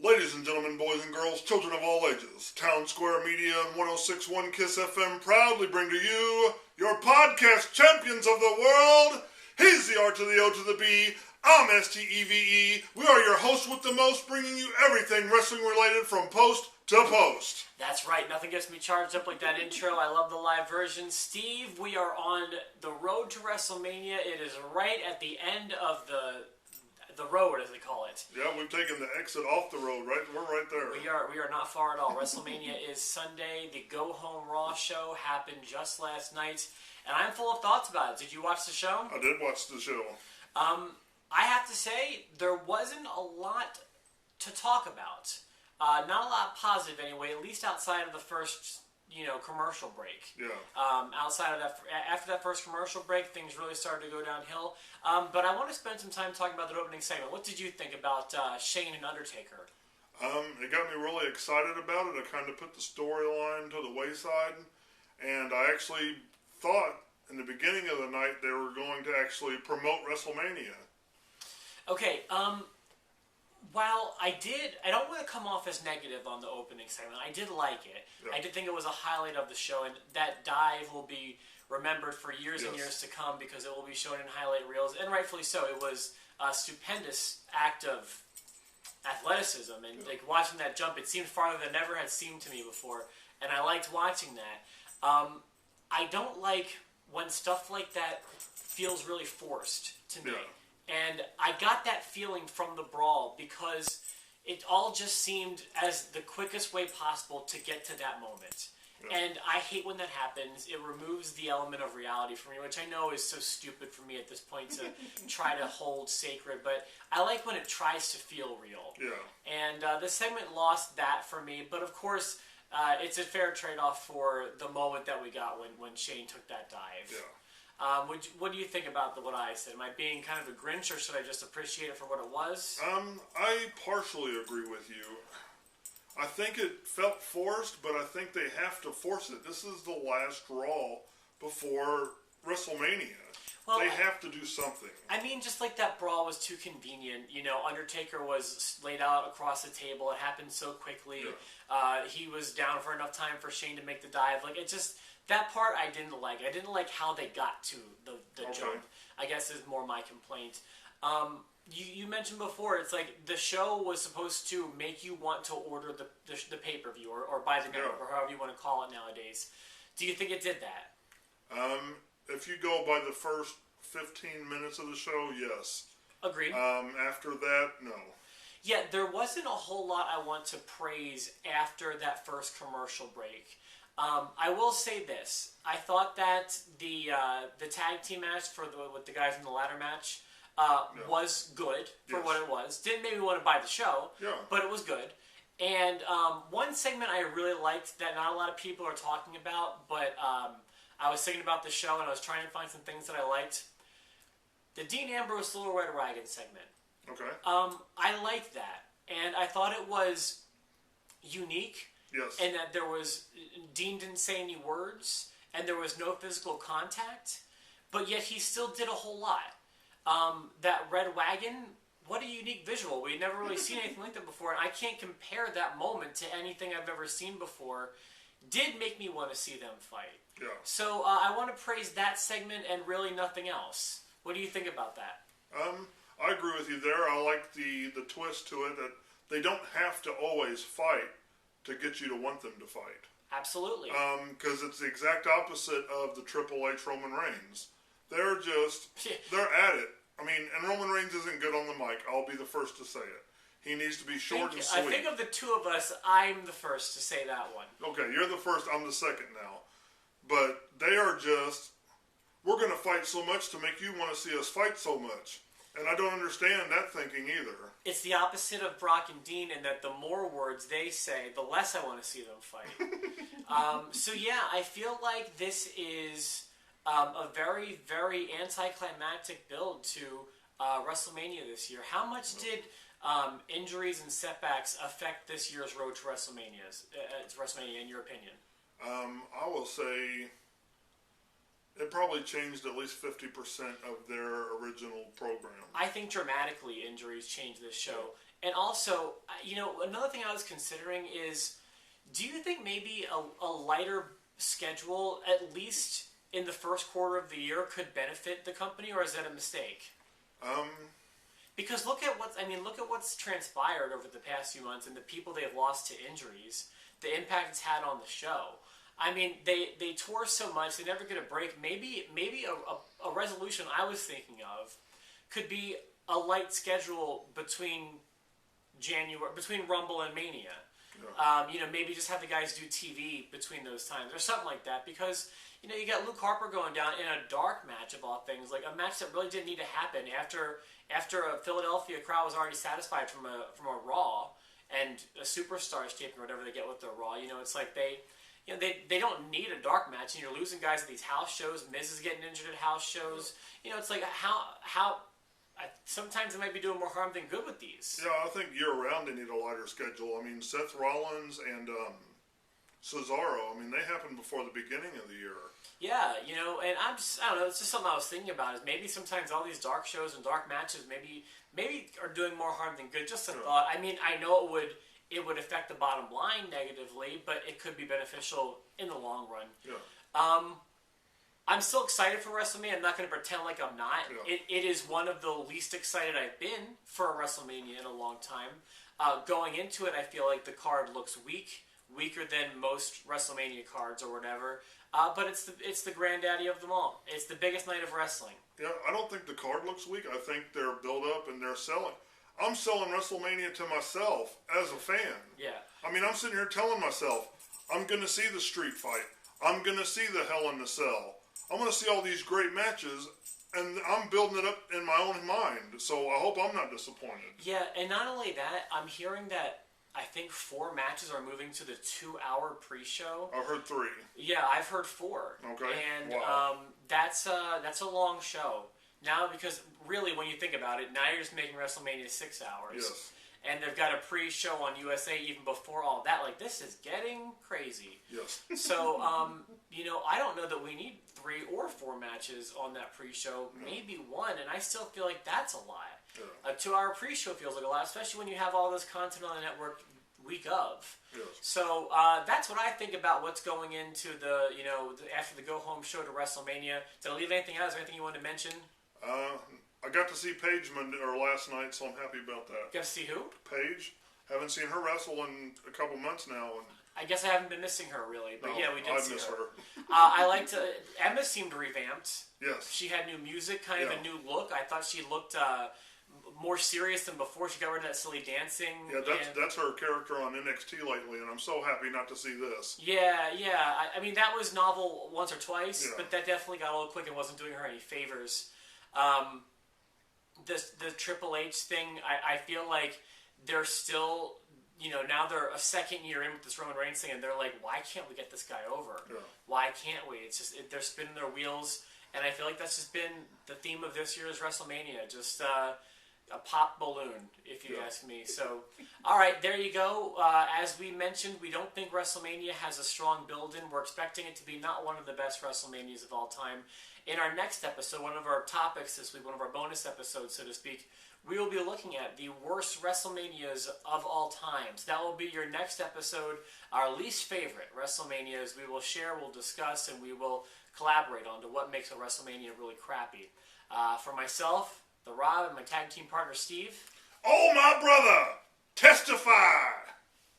Ladies and gentlemen, boys and girls, children of all ages, Town Square Media and 106.1 KISS FM proudly bring to you your podcast champions of the world. He's the R to the O to the B. I'm STEVE. We are your hosts with the most, bringing you everything wrestling related from post to post. That's right. Nothing gets me charged up like that intro. I love the live version. Steve, we are on the road to WrestleMania. It is right at the end of the road, as they call it. Yeah, we've taken the exit off the road, right? We're right there. We are not far at all. WrestleMania is Sunday. The Go Home Raw show happened just last night, and I'm full of thoughts about it. Did you watch the show? I did watch the show. I have to say, there wasn't a lot to talk about. Not a lot positive anyway, at least outside of the first, commercial break. Yeah. Outside of that, after that first commercial break, things really started to go downhill. But I want to spend some time talking about the opening segment. What did you think about Shane and Undertaker? It got me really excited about it. I kind of put the storyline to the wayside, and I actually thought in the beginning of the night they were going to actually promote WrestleMania. Okay, while I don't want to come off as negative on the opening segment. I did like it. Yeah. I did think it was a highlight of the show, and that dive will be remembered for years and years to come because it will be shown in highlight reels, and rightfully so. It was a stupendous act of athleticism, and like watching that jump, it seemed farther than ever had seemed to me before, and I liked watching that. I don't like when stuff like that feels really forced to me. Yeah. And I got that feeling from the brawl because it all just seemed as the quickest way possible to get to that moment. Yeah. And I hate when that happens. It removes the element of reality from me, which I know is so stupid for me at this point to try to hold sacred. But I like when it tries to feel real. Yeah. And the segment lost that for me. But of course, it's a fair trade-off for the moment that we got when Shane took that dive. Yeah. What do you think about what I said? Am I being kind of a Grinch, or should I just appreciate it for what it was? I partially agree with you. I think it felt forced, but I think they have to force it. This is the last Raw before WrestleMania. Well, they have to do something. I mean, just like that brawl was too convenient. Undertaker was laid out across the table. It happened so quickly. Yeah. He was down for enough time for Shane to make the dive. Like, it just... That part I didn't like. I didn't like how they got to the jump, I guess, is more my complaint. You mentioned before, it's like the show was supposed to make you want to order the pay-per-view or buy the network, or however you want to call it nowadays. Do you think it did that? If you go by the first 15 minutes of the show, yes. Agreed. After that, no. Yeah, there wasn't a whole lot I want to praise after that first commercial break. I will say this. I thought that the tag team match with the guys in the ladder match was good for what it was. Didn't make me want to buy the show, but it was good. And one segment I really liked that not a lot of people are talking about, but I was thinking about the show and I was trying to find some things that I liked. The Dean Ambrose Little Red Wagon segment. Okay. I liked that. And I thought it was unique. Yes. And that Dean didn't say any words, and there was no physical contact, but yet he still did a whole lot. That red wagon, what a unique visual. We'd never really seen anything like that before, and I can't compare that moment to anything I've ever seen before. Did make me want to see them fight. Yeah. So I want to praise that segment and really nothing else. What do you think about that? I agree with you there. I like the twist to it that they don't have to always fight to get you to want them to fight. Absolutely. Because it's the exact opposite of the Triple H Roman Reigns. They're at it. I mean, and Roman Reigns isn't good on the mic. I'll be the first to say it. He needs to be short and sweet. I think of the two of us, I'm the first to say that one. Okay, you're the first, I'm the second now. But they are just, we're going to fight so much to make you want to see us fight so much. And I don't understand that thinking either. It's the opposite of Brock and Dean in that the more words they say, the less I want to see them fight. So yeah, I feel like this is a very, very anticlimactic build to WrestleMania this year. How much did injuries and setbacks affect this year's road to WrestleMania in your opinion? I will say it probably changed at least 50% of their original program. I think dramatically injuries changed this show. And also, another thing I was considering is, do you think maybe a lighter schedule, at least in the first quarter of the year, could benefit the company, or is that a mistake? Because look at what's transpired over the past few months and the people they've lost to injuries, the impact it's had on the show. I mean, they tour so much, they never get a break. Maybe a resolution I was thinking of could be a light schedule between Rumble and Mania. Yeah. Maybe just have the guys do TV between those times or something like that, because you got Luke Harper going down in a dark match of all things, like a match that really didn't need to happen after a Philadelphia crowd was already satisfied from a Raw and a Superstars taping or whatever they get with their Raw. It's like they don't need a dark match, and you're losing guys at these house shows. Miz is getting injured at house shows. It's like how sometimes they might be doing more harm than good with these. Yeah, I think year-round they need a lighter schedule. I mean, Seth Rollins and Cesaro, they happened before the beginning of the year. Yeah, and I don't know, it's just something I was thinking about, is maybe sometimes all these dark shows and dark matches maybe are doing more harm than good. Just a thought. I know it would affect the bottom line negatively, but it could be beneficial in the long run. Yeah. I'm still excited for WrestleMania. I'm not going to pretend like I'm not. Yeah. It is one of the least excited I've been for a WrestleMania in a long time. Going into it, I feel like the card looks weaker than most WrestleMania cards or whatever. But it's the granddaddy of them all. It's the biggest night of wrestling. Yeah, I don't think the card looks weak. I think they're built up and they're selling. I'm selling WrestleMania to myself as a fan. Yeah. I'm sitting here telling myself, I'm going to see the street fight. I'm going to see the Hell in the Cell. I'm going to see all these great matches, and I'm building it up in my own mind. So I hope I'm not disappointed. Yeah, and not only that, I'm hearing that I think 4 matches are moving to the 2-hour pre-show. I've heard 3. Yeah, I've heard 4. Okay. And that's a long show. Now, because really, when you think about it, now you're just making WrestleMania 6 hours. Yes. And they've got a pre-show on USA even before all that. Like, this is getting crazy. Yes. So, I don't know that we need 3 or 4 matches on that pre-show. Yeah. Maybe 1, and I still feel like that's a lot. Yeah. A 2-hour pre-show feels like a lot, especially when you have all this content on the network week of. Yes. So, that's what I think about what's going into after the go-home show to WrestleMania. Did I leave anything out? Is there anything you wanted to mention? I got to see Paige last night, so I'm happy about that. Got to see who? Paige. Haven't seen her wrestle in a couple months now. And I guess I haven't been missing her, really. But yeah, we did see her. I liked Emma seemed revamped. Yes. She had new music, kind of a new look. I thought she looked more serious than before. She got rid of that silly dancing. Yeah, that's her character on NXT lately, and I'm so happy not to see this. Yeah. That was novel once or twice, but that definitely got old quick and wasn't doing her any favors. The Triple H thing, I feel like they're still, now they're a second year in with this Roman Reigns thing, and they're like, why can't we get this guy over? Yeah. Why can't we? It's just, they're spinning their wheels, and I feel like that's just been the theme of this year's WrestleMania, just a pop balloon, if you ask me. So, all right, there you go. As we mentioned, we don't think WrestleMania has a strong build-in. We're expecting it to be not one of the best WrestleManias of all time. In our next episode, one of our topics this week, one of our bonus episodes, so to speak, we will be looking at the worst WrestleManias of all times. That will be your next episode, our least favorite WrestleManias. We will share, we'll discuss, and we will collaborate on to what makes a WrestleMania really crappy. For myself, the Rob, and my tag team partner, Steve. Oh, my brother! Testify!